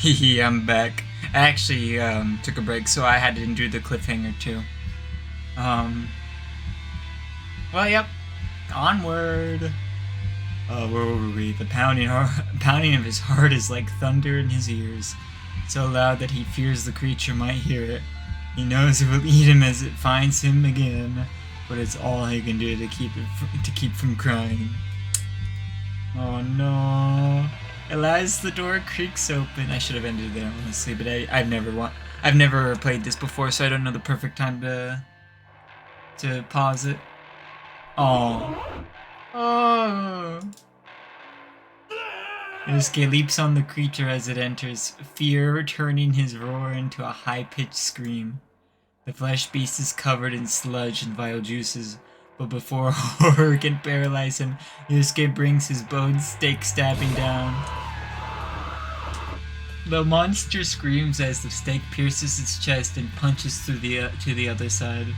Hehe, I'm back. I actually took a break, so I had to do the cliffhanger too. Um, well, yep. Onward. Where were we? The pounding of his heart is like thunder in his ears, so loud that he fears the creature might hear it. He knows it will eat him as it finds him again, but it's all he can do to keep from crying. Oh no. As the door creaks open, I should have ended there honestly, but I've never played this before, so I don't know the perfect time to pause it. Oh. Oh. Yosuke leaps on the creature as it enters, fear turning his roar into a high-pitched scream. The flesh beast is covered in sludge and vile juices, but before horror can paralyze him, Yosuke brings his bone stake stabbing down. The monster screams as the stake pierces its chest and punches through to the other side.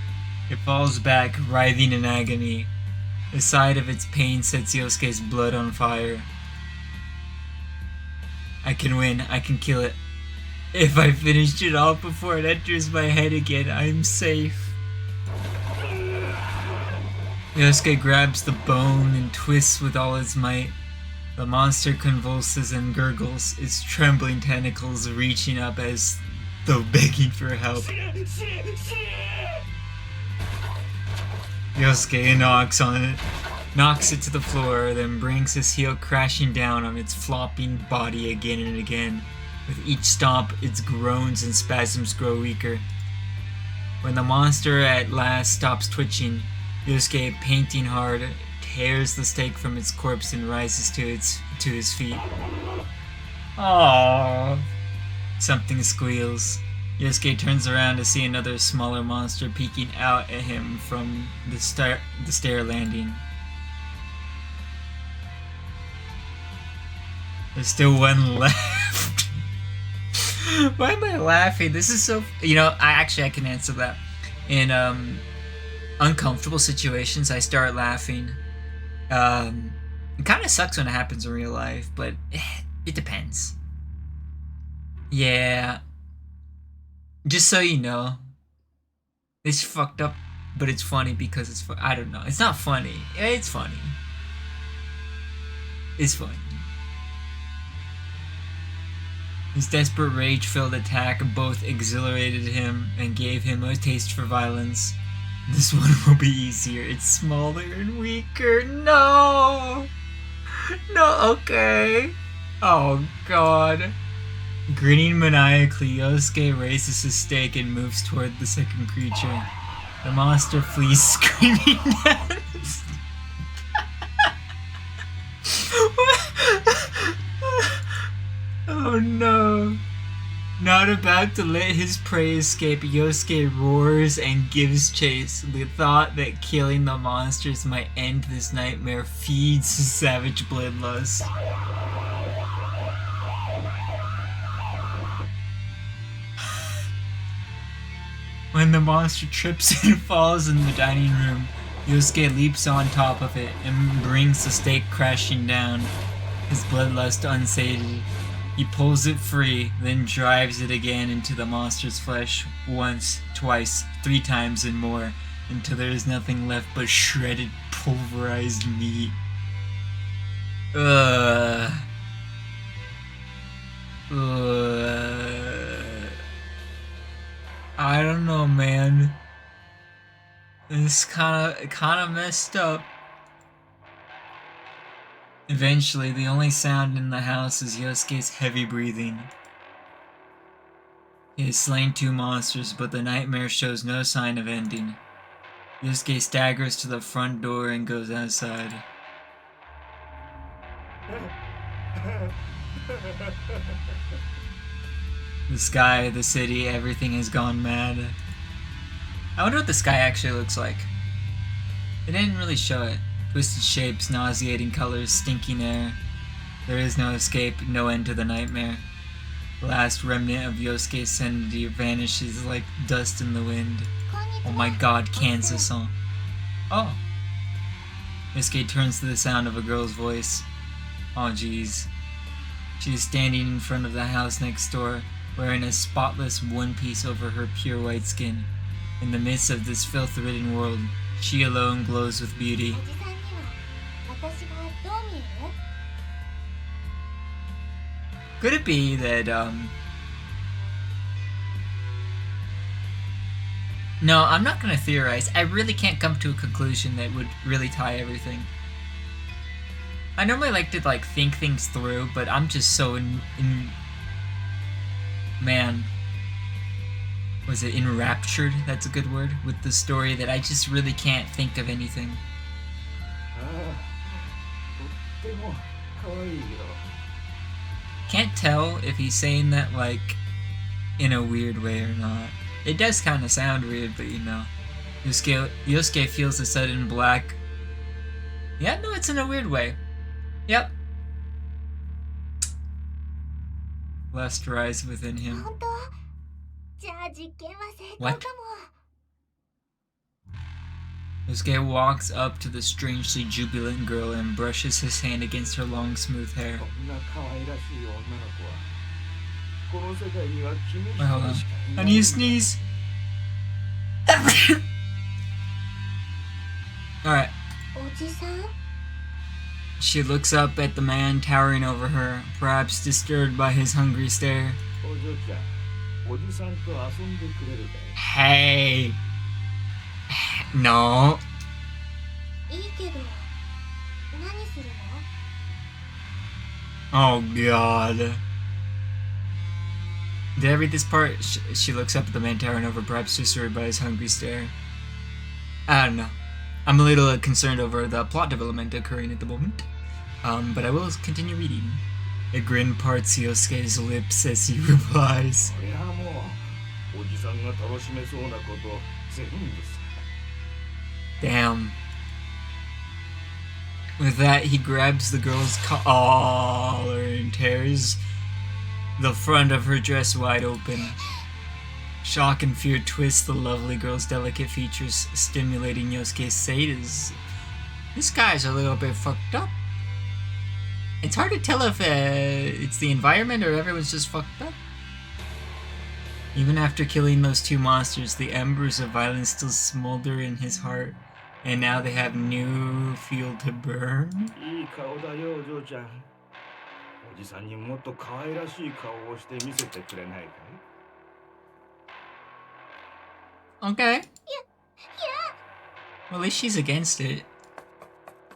It falls back, writhing in agony. The sight of its pain sets Yosuke's blood on fire. I can win. I can kill it. If I finish it off before it enters my head again, I'm safe. Yosuke grabs the bone and twists with all his might. The monster convulses and gurgles, its trembling tentacles reaching up as though begging for help. Yosuke knocks it to the floor, then brings his heel crashing down on its flopping body again and again. With each stomp, its groans and spasms grow weaker. When the monster at last stops twitching, Yosuke, panting hard, tears the stake from its corpse and rises to his feet. Aww. Something squeals. Yosuke turns around to see another smaller monster peeking out at him from the stair landing. There's still one left. Why am I laughing? This is so... I can answer that. In uncomfortable situations, I start laughing. It kind of sucks when it happens in real life, but it depends. Yeah. Just so you know, it's fucked up, but it's funny because it's I don't know. It's not funny. It's funny. It's funny. His desperate rage-filled attack both exhilarated him and gave him a taste for violence. This one will be easier. It's smaller and weaker. No! No, okay. Oh, God. Grinning maniacally, Yosuke raises his stake and moves toward the second creature. The monster flees screaming down his... Oh no. Not about to let his prey escape, Yosuke roars and gives chase. The thought that killing the monsters might end this nightmare feeds his savage bloodlust. When the monster trips and falls in the dining room, Yosuke leaps on top of it and brings the stake crashing down, his bloodlust unsated. He pulls it free, then drives it again into the monster's flesh, once, twice, 3 times and more, until there is nothing left but shredded, pulverized meat. I don't know, man. It's kinda messed up. Eventually, the only sound in the house is Yosuke's heavy breathing. He has slain 2 monsters, but the nightmare shows no sign of ending. Yosuke staggers to the front door and goes outside. The sky, the city, everything has gone mad. I wonder what the sky actually looks like. They didn't really show it. Twisted shapes, nauseating colors, stinking air. There is no escape, no end to the nightmare. The last remnant of Yosuke's sanity vanishes like dust in the wind. Oh my god, Kansas-san. Oh. Yosuke turns to the sound of a girl's voice. Oh jeez. She is standing in front of the house next door, wearing a spotless one piece over her pure white skin. In the midst of this filth-ridden world, she alone glows with beauty. Could it be that, No, I'm not gonna theorize. I really can't come to a conclusion that would really tie everything. I normally like to, think things through, but I'm just so Man. Was it enraptured? That's a good word. With the story that I just really can't think of anything. Can't tell if he's saying that, in a weird way or not. It does kind of sound weird, but Yosuke feels a sudden black... Yeah, no, it's in a weird way. Yep. Lust rise within him. What? Yosuke walks up to the strangely jubilant girl and brushes his hand against her long, smooth hair. Wait, hold on. I need to sneeze. Alright. She looks up at the man towering over her, perhaps disturbed by his hungry stare. Hey. No. Oh god. Did I read this part? She looks up at the man towering over, perhaps disturbed by his hungry stare. I don't know. I'm a little concerned over the plot development occurring at the moment. But I will continue reading. A grin parts Yosuke's lips as he replies. Damn. With that, he grabs the girl's collar and tears the front of her dress wide open. Shock and fear twist the lovely girl's delicate features, stimulating Yosuke's sadism. This guy's a little bit fucked up. It's hard to tell if it's the environment or everyone's just fucked up. Even after killing those two monsters, the embers of violence still smolder in his heart, and now they have new fuel to burn. Okay. Well, at least she's against it.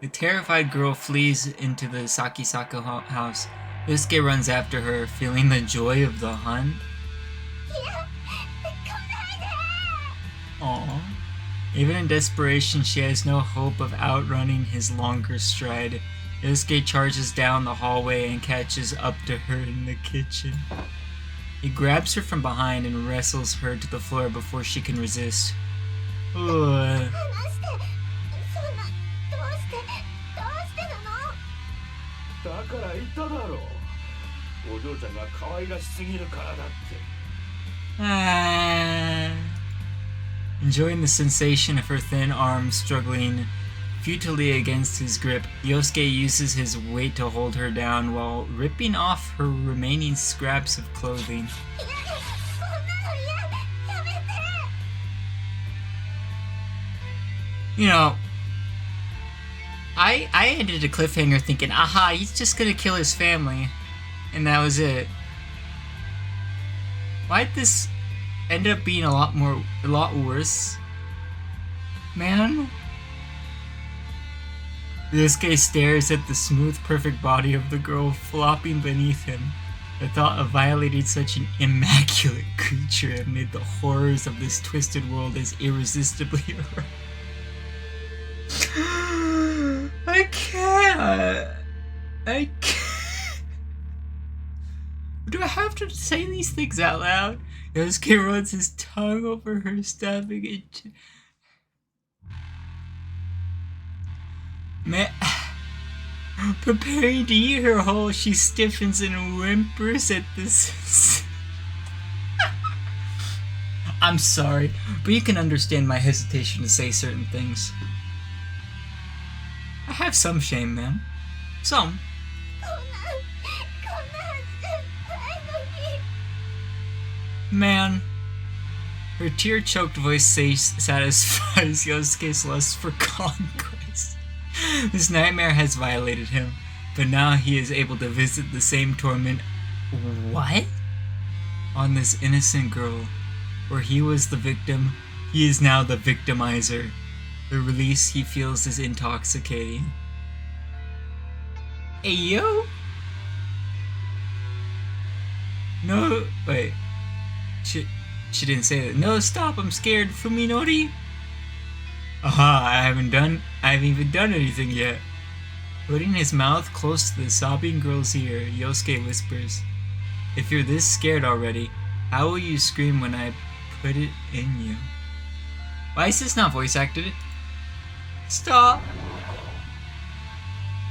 The terrified girl flees into the Sakisaka house. Yosuke runs after her, feeling the joy of the hunt. Aww. Even in desperation, she has no hope of outrunning his longer stride. Yosuke charges down the hallway and catches up to her in the kitchen. He grabs her from behind and wrestles her to the floor before she can resist. Ugh. Enjoying the sensation of her thin arms struggling futilely against his grip, Yosuke uses his weight to hold her down while ripping off her remaining scraps of clothing. You know, I ended a cliffhanger thinking, aha, he's just gonna kill his family. And that was it. Why'd this end up being a lot worse? Man? Yosuke stares at the smooth, perfect body of the girl flopping beneath him. The thought of violating such an immaculate creature amid the horrors of this twisted world is irresistibly arousing. I can't. Do I have to say these things out loud? Yosuke runs his tongue over her, stabbing it. Preparing to eat her whole, she stiffens and whimpers at this. I'm sorry, but you can understand my hesitation to say certain things. I have some shame, man. Some. Man, her tear-choked voice satisfies Yosuke's lust for conquest. This nightmare has violated him, but now he is able to visit the same torment. What? On this innocent girl. Where he was the victim, he is now the victimizer. The release he feels is intoxicating. Hey yo? No, wait. She didn't say that. No, stop, I'm scared. Fuminori? Aha, I haven't even done anything yet. Putting his mouth close to the sobbing girl's ear, Yosuke whispers, if you're this scared already, how will you scream when I put it in you? Why is this not voice acted? Stop!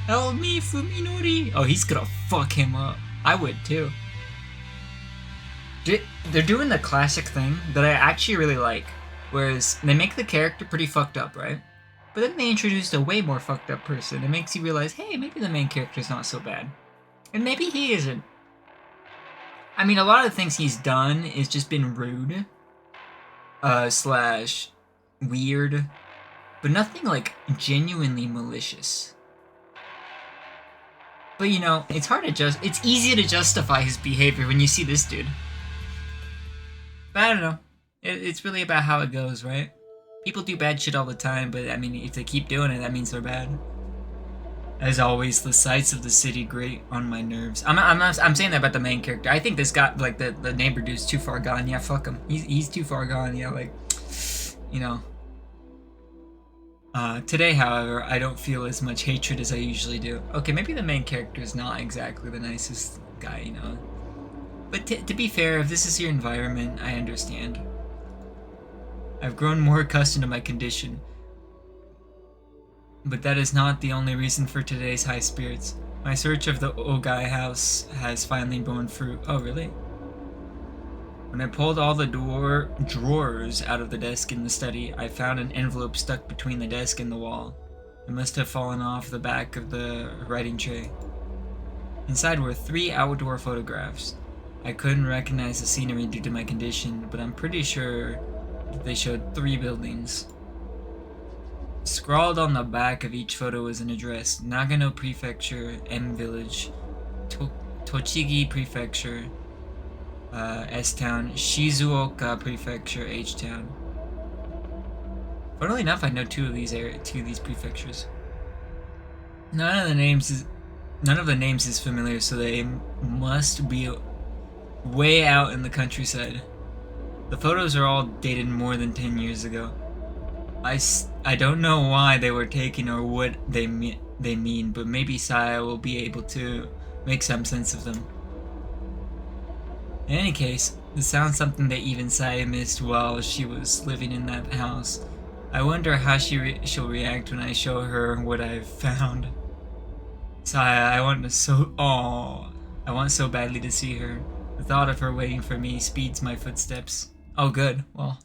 Help me, Fuminori! Oh, he's gonna fuck him up. I would too. They're doing the classic thing that I actually really like. Whereas they make the character pretty fucked up, right? But then they introduced a way more fucked up person. It makes you realize, hey, maybe the main character's not so bad. And maybe he isn't. I mean, a lot of the things he's done is just been rude. Slash weird. But nothing, like, genuinely malicious. But, you know, it's hard to it's easy to justify his behavior when you see this dude. But I don't know. It's really about how it goes, right? People do bad shit all the time, but I mean, if they keep doing it, that means they're bad. As always, the sights of the city grate on my nerves. I'm saying that about the main character. I think this guy, like the neighbor dude's too far gone. Yeah, fuck him. He's too far gone. Yeah, like, you know. Today, however, I don't feel as much hatred as I usually do. Okay, maybe the main character is not exactly the nicest guy, you know. But to be fair, if this is your environment, I understand. I've grown more accustomed to my condition. But that is not the only reason for today's high spirits. My search of the Ogai house has finally borne fruit. Oh, really? When I pulled all the drawers out of the desk in the study, I found an envelope stuck between the desk and the wall. It must have fallen off the back of the writing tray. Inside were 3 outdoor photographs. I couldn't recognize the scenery due to my condition, but I'm pretty sure they showed 3 buildings. Scrawled on the back of each photo was an address: Nagano Prefecture, M Village, Tochigi Prefecture, S-Town, Shizuoka Prefecture, H-Town. Funnily enough, I know 2 of these prefectures. None of the names is familiar, so they must be way out in the countryside. The photos are all dated more than 10 years ago. I don't know why they were taken or what they mean, but maybe Saya will be able to make some sense of them. In any case, this sounds something that even Saya missed while she was living in that house. I wonder how she'll react when I show her what I've found. Saya, I want so badly to see her. The thought of her waiting for me speeds my footsteps. Oh good, well.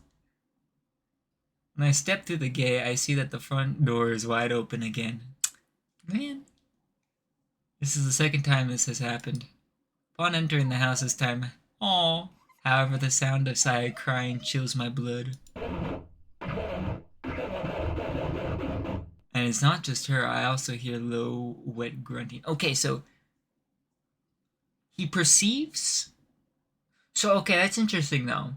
When I step through the gate, I see that the front door is wide open again. Man. This is the second time this has happened. Upon entering the house this time, aww. However, the sound of Saya crying chills my blood. And it's not just her, I also hear low, wet grunting. Okay, so he perceives... So, okay, that's interesting, though.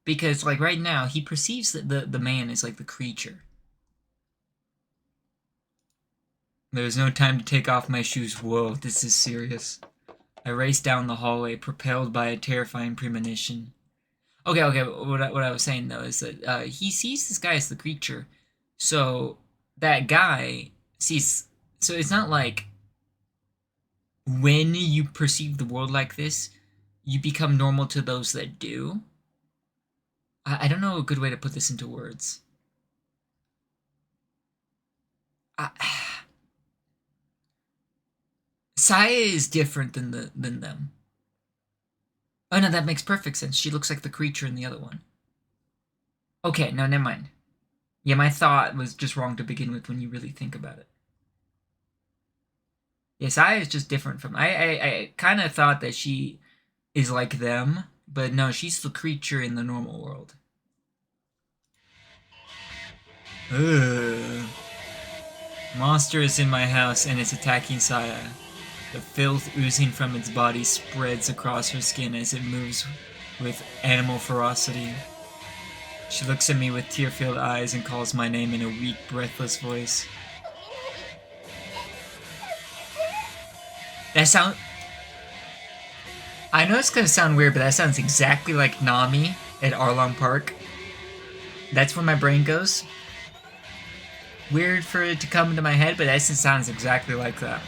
Because, like, right now, he perceives that the man is, like, the creature. There's no time to take off my shoes. Whoa, this is serious. I race down the hallway, propelled by a terrifying premonition. Okay, what I was saying, though, is that he sees this guy as the creature. So, that guy sees... So, it's not like... When you perceive the world like this, you become normal to those that do. I don't know a good way to put this into words. Saya is different than them. Oh no, that makes perfect sense. She looks like the creature in the other one. Okay, no, never mind. Yeah, my thought was just wrong to begin with when you really think about it. Yeah, Saya is just different from... I kind of thought that she is like them, But no, she's the creature in the normal world. Ugh. Monster is in my house and is attacking Saya. The filth oozing from its body spreads across her skin as it moves with animal ferocity. She looks at me with tear-filled eyes and calls my name in a weak, breathless voice. That sound... I know it's gonna sound weird, but that sounds exactly like Nami at Arlong Park. That's where my brain goes. Weird for it to come into my head, but that sounds exactly like that.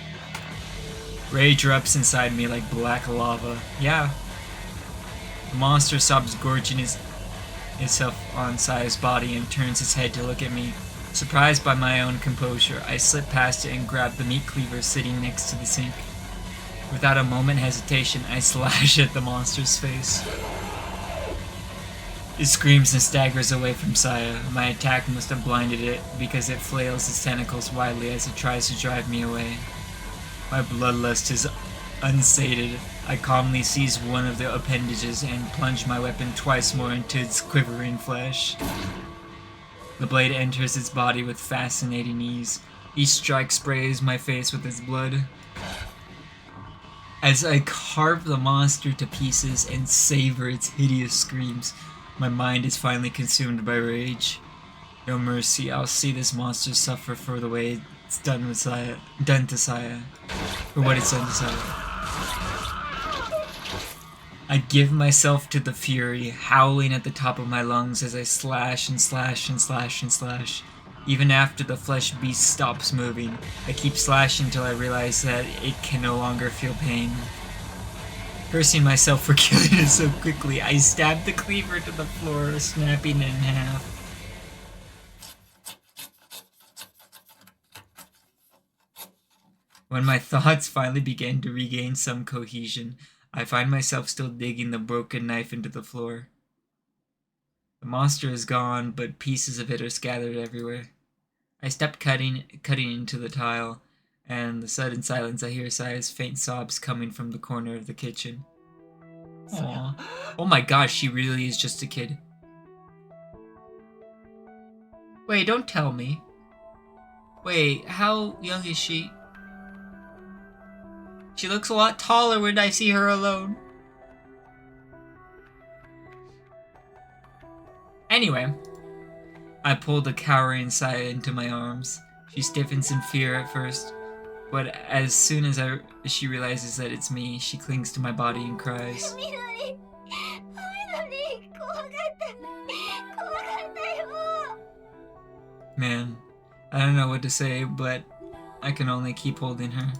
Rage erupts inside me like black lava. Yeah. The monster stops gorging itself on Saya's body and turns its head to look at me. Surprised by my own composure, I slip past it and grab the meat cleaver sitting next to the sink. Without a moment hesitation, I slash at the monster's face. It screams and staggers away from Saya. My attack must have blinded it, because it flails its tentacles widely as it tries to drive me away. My bloodlust is unsated. I calmly seize one of the appendages and plunge my weapon twice more into its quivering flesh. The blade enters its body with fascinating ease. Each strike sprays my face with its blood. As I carve the monster to pieces and savor its hideous screams, my mind is finally consumed by rage. No mercy, I'll see this monster suffer for the way it's done to Saya. For what it's done to Saya. I give myself to the fury, howling at the top of my lungs as I slash and slash and slash and slash. Even after the flesh beast stops moving, I keep slashing until I realize that it can no longer feel pain. Cursing myself for killing it so quickly, I stab the cleaver to the floor, snapping it in half. When my thoughts finally begin to regain some cohesion, I find myself still digging the broken knife into the floor. The monster is gone, but pieces of it are scattered everywhere. I step cutting into the tile, and in the sudden silence I hear Saya's faint sobs coming from the corner of the kitchen. Aww. Oh my gosh, she really is just a kid. Wait, don't tell me. Wait, how young is she? She looks a lot taller when I see her alone. Anyway, I pull the cowering Saya into my arms. She stiffens in fear at first, but as soon as she realizes that it's me, she clings to my body and cries. Man, I don't know what to say, but I can only keep holding her.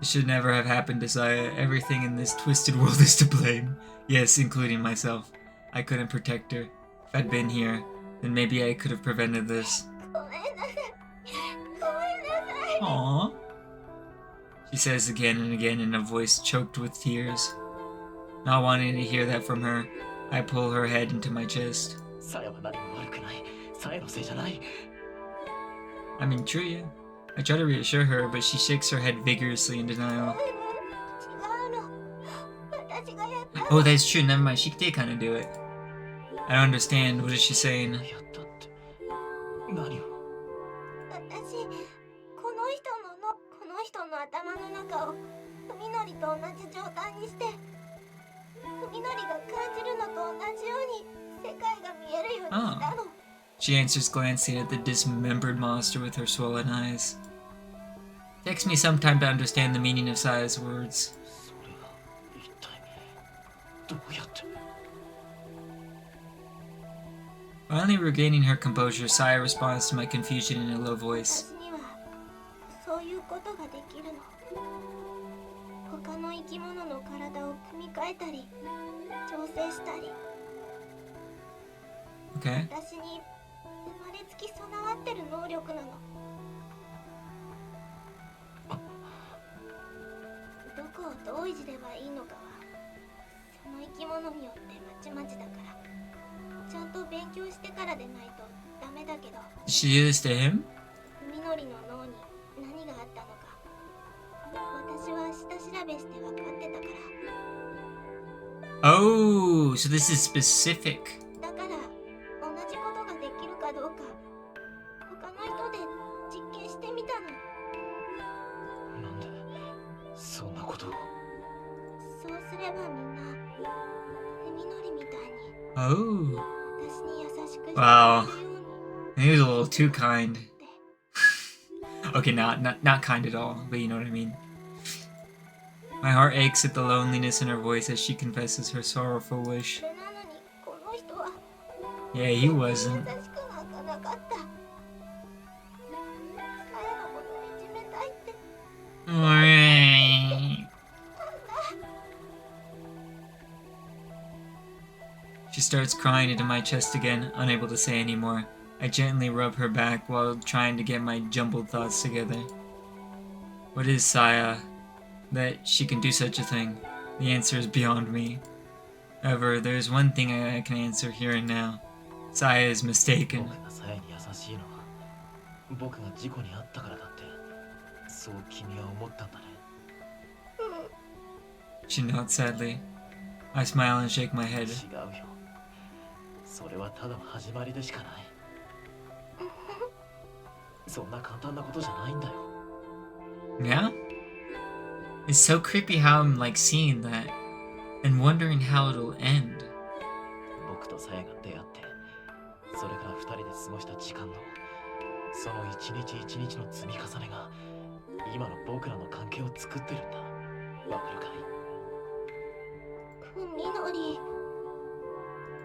It should never have happened to Saya. Everything in this twisted world is to blame. Yes, including myself. I couldn't protect her. If I'd been here, then maybe I could have prevented this. Aww. She says again and again in a voice choked with tears. Not wanting to hear that from her, I pull her head into my chest. I mean, true, yeah. I try to reassure her, but she shakes her head vigorously in denial. Oh, that's true, never mind, she did kind of do it. I don't understand, what is she saying? Oh. She answers, glancing at the dismembered monster with her swollen eyes. It takes me some time to understand the meaning of Saya's words. Finally regaining her composure, Saya responds to my confusion in a low voice. Okay. Did she do this to him? Oh, so this is specific. だから同じことができるかどうか他の人で実験してみたの。なんでそんなことを。そうすればみんな文則みたいに Oh. 私に優しくしてくれるように Wow. He was a little too kind. Okay, not kind at all, but you know what I mean. My heart aches at the loneliness in her voice as she confesses her sorrowful wish. それなのにこの人は Yeah, he 優 wasn't. しくなんかなかった。さやのことをいじめたいって。 She starts crying into my chest again, unable to say any more. I gently rub her back while trying to get my jumbled thoughts together. What is Saya? That she can do such a thing? The answer is beyond me. However, there is one thing I can answer here and now. Saya is mistaken. 僕がさやに優しいのは僕が事故に遭ったからだって、そう君は思ったんだね。She nods sadly. I smile and shake my head. 違うよ。それはただの始まりでしかない。そんな簡単なことじゃないんだよ。Yeah? It's so creepy how I'm like seeing that and wondering how it'll end. 僕とさやが出会って、それから二人で過ごした時間のその一日一日の積み重ねが今の僕らの関係を作ってるんだ。わかるかい？文則。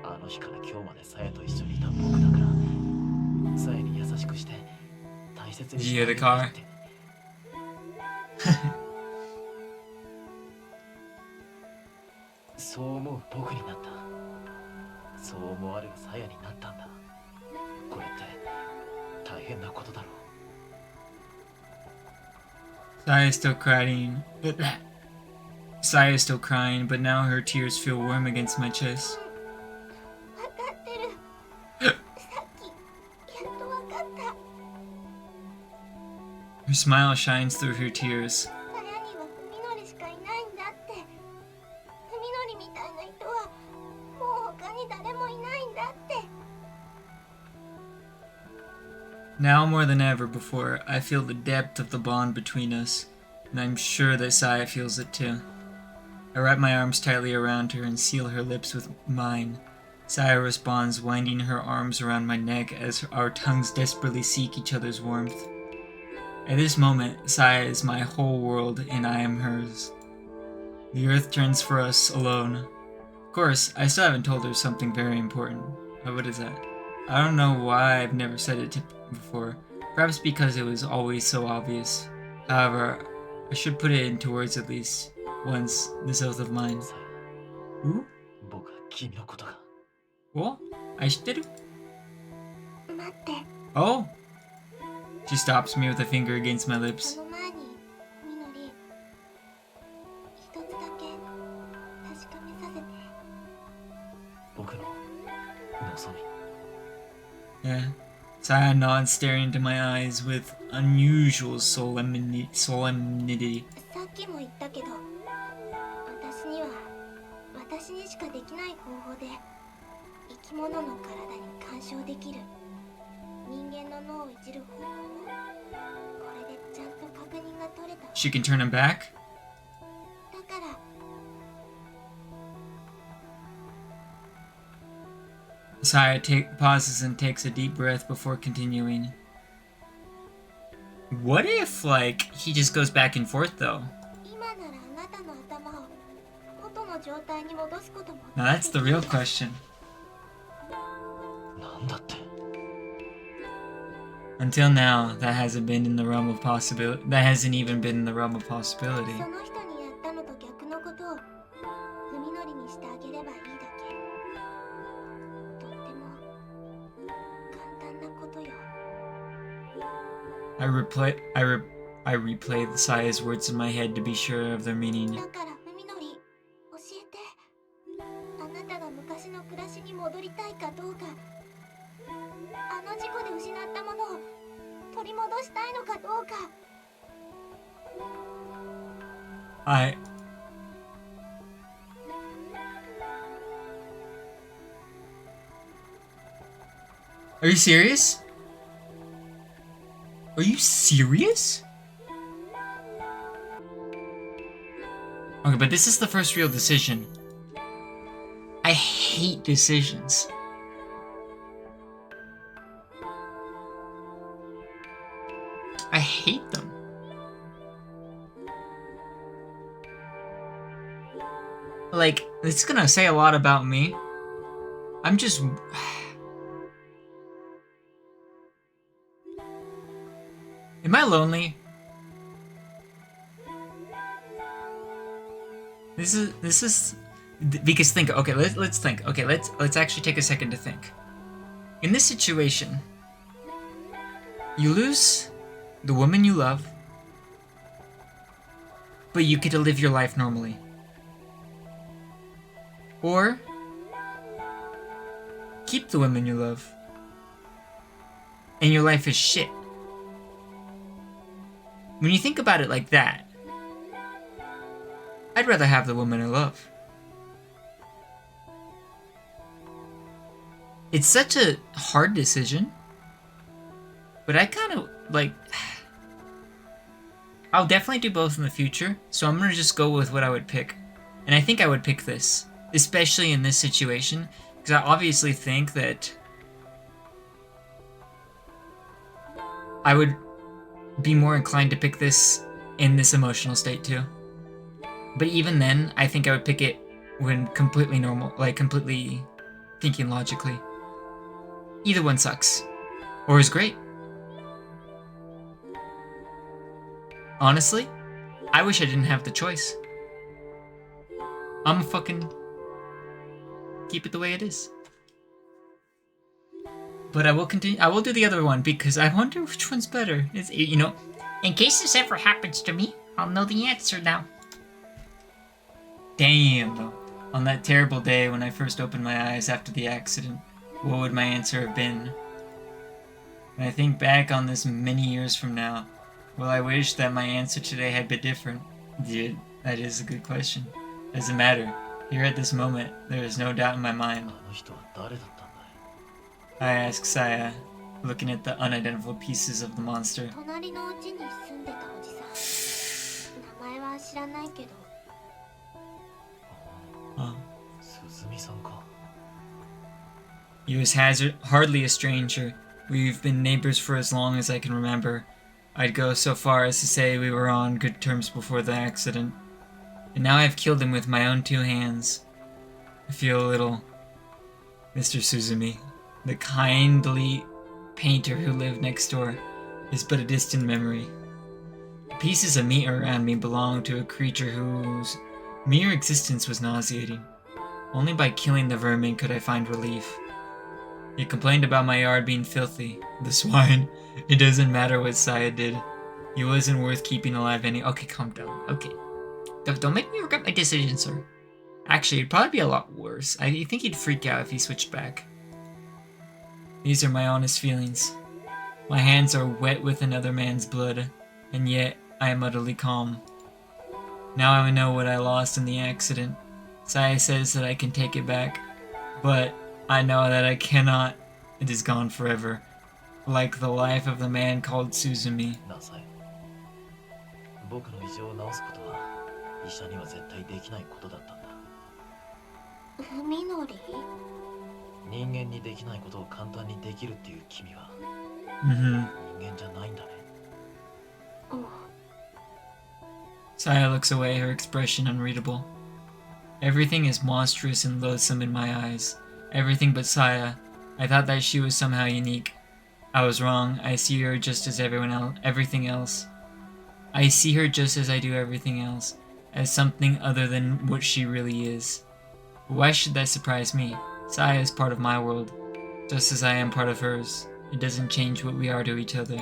あの日から今日までさやと一緒にいた僕だからさやに優しくして大切にしてあげたいって。そう思う僕になった。そう思われるさやになったんだ。これって大変なことだろう。 Saya is still crying. Saya is still crying, but now her tears feel warm against my chest. わかってる。さっきやっとわかった。 Her smile shines through her tears. さやには文則しかいないんだって。文則みたいな人はもう他に誰もいないんだって。 Now more than ever before, I feel the depth of the bond between us, and I'm sure that Saya feels it too. I wrap my arms tightly around her and seal her lips with mine. Saya responds, winding her arms around my neck as our tongues desperately seek each other's warmth. At this moment, Saya is my whole world and I am hers. The earth turns for us alone. Of course, I still haven't told her something very important. What is that? I don't know why I've never said it before. Perhaps because it was always so obvious. However, I should put it into words at least once, this oath of mine. さや、 Ooh? 僕は君のことが。 What? 愛してる? 待って。 Oh! She stops me with a finger against my そ lips. の前に文則、一つだけ確かめさせて。僕の望み。 Yeah. Saya nods, staring into my eyes with unusual solemnity. さっきも言ったけど、私には私にしかできない方法で生き物の体に干渉できる人間の脳をいじる方法をこれでちゃんと確認が取れた。 She can turn him back? だから Saya pauses and takes a deep breath before continuing. What if, like, he just goes back and forth, though? 今ならあなたの頭を元の状態に戻すことも Now that's the real question. なんだって。 Until now, that hasn't been in the realm of possibility. That hasn't even been in the realm of possibility. その人にやったのと逆のことを文則にしてあげればいいだけ。とっても簡単なことよ。 I replay the Saya's words in my head to be sure of their meaning. だから文則、教えて。あなたが昔の暮らしに戻りたいかどうか。あの事故で失ったものを取り戻したいのかどうか。Are you serious? Are you serious? Okay, but this is the first real decision. I hate decisions. I hate them. Like, it's gonna say a lot about me. I'm just... Am I lonely? This is because think, okay, let's think. Okay, let's actually take a second to think. In this situation, you lose the woman you love, but you get to live your life normally. Or keep the woman you love, and your life is shit. When you think about it like that, I'd rather have the woman I love. It's such a hard decision, but I kind of like... I'll definitely do both in the future, so I'm gonna just go with what I would pick. And I think I would pick this, especially in this situation, because I obviously think that I would be more inclined to pick this in this emotional state too. But even then, I think I would pick it when completely normal, like completely thinking logically. Either one sucks, or is great. Honestly, I wish I didn't have the choice. I'm fucking keep it the way it is. But I will continue. I will do the other one because I wonder which one's better. It's, you know, in case this ever happens to me, I'll know the answer now. Damn, though. On that terrible day when I first opened my eyes after the accident, what would my answer have been? When I think back on this many years from now, will I wish that my answer today had been different? Dude, that is a good question. Doesn't matter. Here at this moment, there is no doubt in my mind. I ask Saya, looking at the unidentified pieces of the monster. 隣の家に住んでたおじさん。名前は知らないけど。He was hardly a stranger. We've been neighbors for as long as I can remember. I'd go so far as to say we were on good terms before the accident. And now I've killed him with my own two hands. I feel a little... Mr. Suzumi, the kindly painter who lived next door, is but a distant memory. The pieces of meat around me belonged to a creature whose mere existence was nauseating. Only by killing the vermin could I find relief. He complained about my yard being filthy. The swine. It doesn't matter what Saya did. He wasn't worth keeping alive any- Okay, calm down. Okay. Don't make me regret my decision, sir. Actually, it'd probably be a lot worse. I think he'd freak out if he switched back. These are my honest feelings. My hands are wet with another man's blood, and yet I am utterly calm. Now I know what I lost in the accident. Saya says that I can take it back, but I know that I cannot. It is gone forever, like the life of the man called Suzumi. 僕の異常を治すことは医者には絶対できないことだったんだ。海のり？人間にできないことを簡単にできるっていう君は人間じゃないんだね。Saya looks away, her expression unreadable. Everything is monstrous and loathsome in my eyes. Everything but Saya. I thought that she was somehow unique. I was wrong. I see her just as everything else. I see her just as I do everything else, as something other than what she really is. But why should that surprise me? Saya is part of my world, just as I am part of hers. It doesn't change what we are to each other.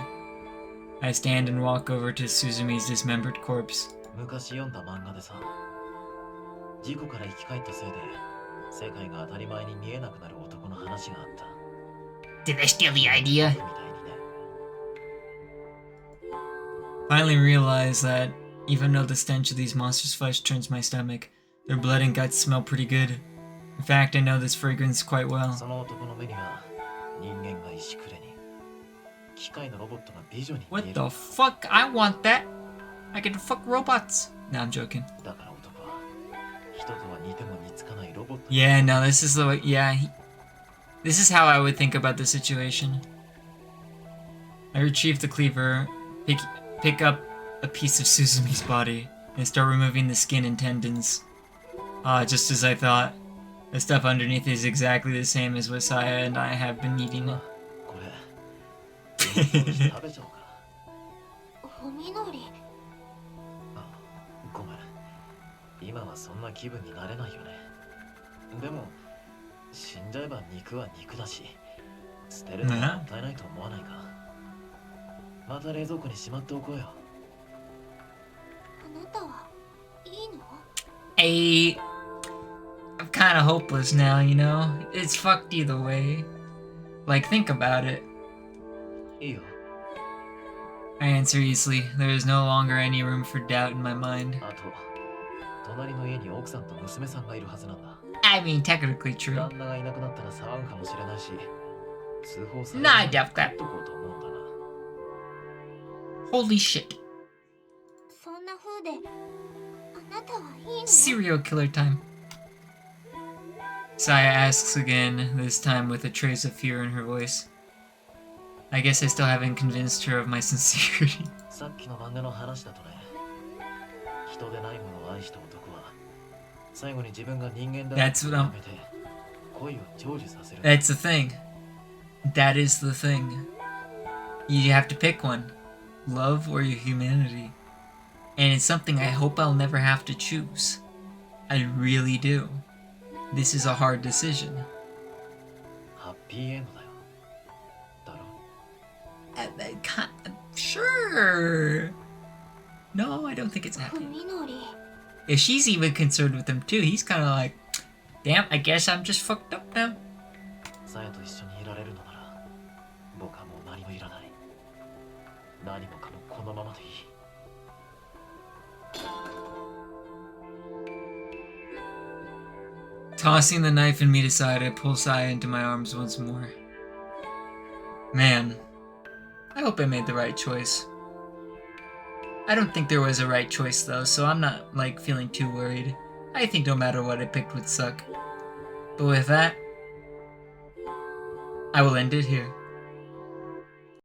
I stand and walk over to Suzumi's dismembered corpse. 昔読んだ漫画でさ、事故から生き返ったせいで世界が当たり前に見えなくなる男の話があった。Did they steal the idea? Finally realize that even though the stench of these monsters' flesh turns my stomach, their blood and guts smell pretty good. In fact, I know this fragrance quite well. その男の目には人間が石くれに機械のロボットが美女に見 What え the る。 fuck? I want that. I can fuck robots. No, I'm joking. だから男は人とは似ても似つかないロボット。 Yeah, no, this is the way. Yeah, this is how I would think about the situation. I retrieve the cleaver, pick up a piece of Suzumi's body, and start removing the skin and tendons. Ah, just as I thought. The stuff underneath is exactly the same as what Saya and I have been eating. これ食べちゃおうか。おみのり。あ、ごめん。今はそんな気分になれないよね。でも死んじゃえば肉は肉だし、捨てるのはもったいないと思わないか。また冷蔵庫にしまっておこうよ。あなたはいいの？ I'm kind of hopeless now, you know? It's fucked either way. Like, think about it. いいよ。 I answer easily. There is no longer any room for doubt in my mind. あと隣の家に奥さんと娘さんがいるはずなんだ。 I mean, technically true. 旦那がいなくなったら騒ぐかもしれないし、通報され Nah, I doubt that. とこうと思うんだな。 Holy shit. そんな風であなたはいいの？ Serial killer time. Saya asks again, this time with a trace of fear in her voice. I guess I still haven't convinced her of my sincerity. さっきの漫画の話だとね、人でないものを愛した男は最後に自分が人間だと That's what I'm- めて恋を成就させる。 That's the thing. That is the thing. You have to pick one. Love or your humanity. And it's something I hope I'll never have to choose. I really do. This is a hard decision. ハッピーエンドだよ。だろ。 Sure. No, I don't think it's お happy. みのり。 If she's even concerned with him too, he's kind of like, damn, I guess I'm just fucked up now. さやと一緒にいられるのなら、僕はもう何もいらない。何もかもこのままでいい。 Tossing the knife and meat aside, I pull Saya into my arms once more. Man, I hope I made the right choice. I don't think there was a right choice though, so I'm not like feeling too worried. I think no matter what I picked would suck. But with that, I will end it here.